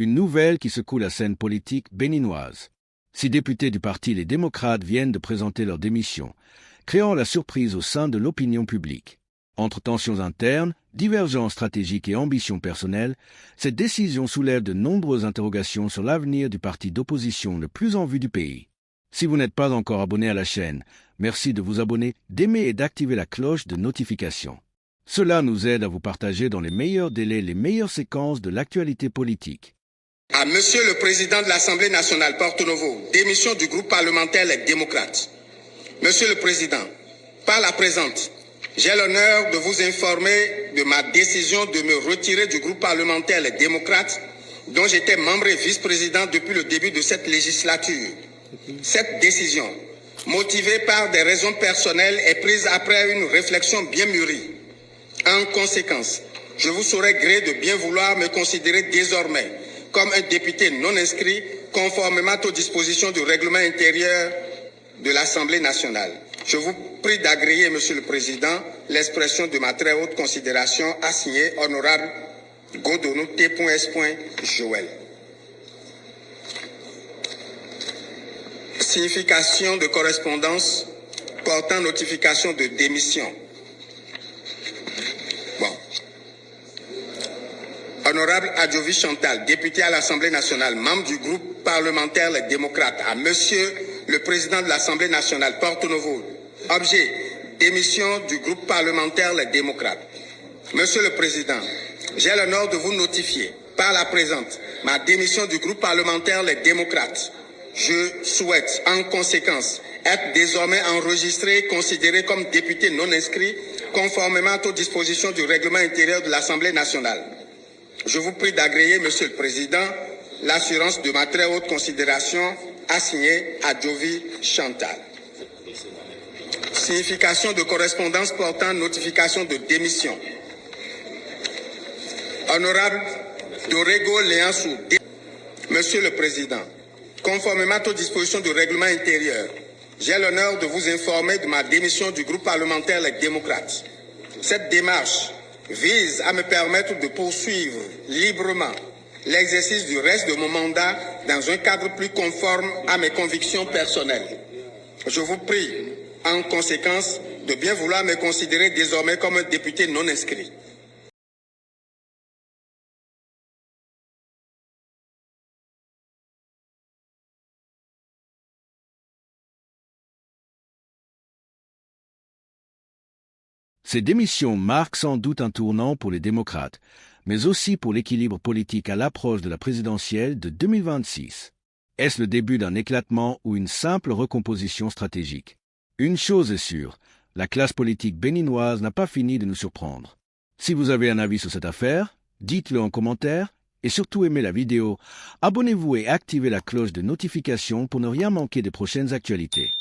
une nouvelle qui secoue la scène politique béninoise. 6 députés du parti Les Démocrates viennent de présenter leur démission, créant la surprise au sein de l'opinion publique. Entre tensions internes, divergences stratégiques et ambitions personnelles, cette décision soulève de nombreuses interrogations sur l'avenir du parti d'opposition le plus en vue du pays. Si vous n'êtes pas encore abonné à la chaîne, merci de vous abonner, d'aimer et d'activer la cloche de notification. Cela nous aide à vous partager dans les meilleurs délais les meilleures séquences de l'actualité politique. À Monsieur le Président de l'Assemblée nationale Porto Novo, démission du groupe parlementaire Les Démocrates. Monsieur le Président, par la présente, j'ai l'honneur de vous informer de ma décision de me retirer du groupe parlementaire Les Démocrates, dont j'étais membre et vice-président depuis le début de cette législature. Cette décision, motivée par des raisons personnelles, est prise après une réflexion bien mûrie. En conséquence, je vous saurai gré de bien vouloir me considérer désormais comme un député non inscrit, conformément aux dispositions du règlement intérieur de l'Assemblée nationale. Je vous prie d'agréer, Monsieur le Président, l'expression de ma très haute considération assignée honorable Godonou T.S. Joël. Signification de correspondance portant notification de démission. Honorable Adjovi Chantal, député à l'Assemblée nationale, membre du groupe parlementaire Les Démocrates, à Monsieur le Président de l'Assemblée nationale, Porto Novo. Objet, démission du groupe parlementaire Les Démocrates. Monsieur le Président, j'ai l'honneur de vous notifier, par la présente, ma démission du groupe parlementaire Les Démocrates. Je souhaite, en conséquence, être désormais enregistré et considéré comme député non inscrit, conformément aux dispositions du règlement intérieur de l'Assemblée nationale. Je vous prie d'agréer, Monsieur le Président, l'assurance de ma très haute considération assignée à Adjovi Chantal. Signification de correspondance portant notification de démission. Honorable Dorego Léansou, Monsieur le Président, conformément aux dispositions du règlement intérieur, j'ai l'honneur de vous informer de ma démission du groupe parlementaire Les Démocrates. Cette démarche vise à me permettre de poursuivre librement l'exercice du reste de mon mandat dans un cadre plus conforme à mes convictions personnelles. Je vous prie, en conséquence, de bien vouloir me considérer désormais comme un député non inscrit. Ces démissions marquent sans doute un tournant pour les démocrates, mais aussi pour l'équilibre politique à l'approche de la présidentielle de 2026. Est-ce le début d'un éclatement ou une simple recomposition stratégique? Une chose est sûre, la classe politique béninoise n'a pas fini de nous surprendre. Si vous avez un avis sur cette affaire, dites-le en commentaire et surtout aimez la vidéo. Abonnez-vous et activez la cloche de notification pour ne rien manquer des prochaines actualités.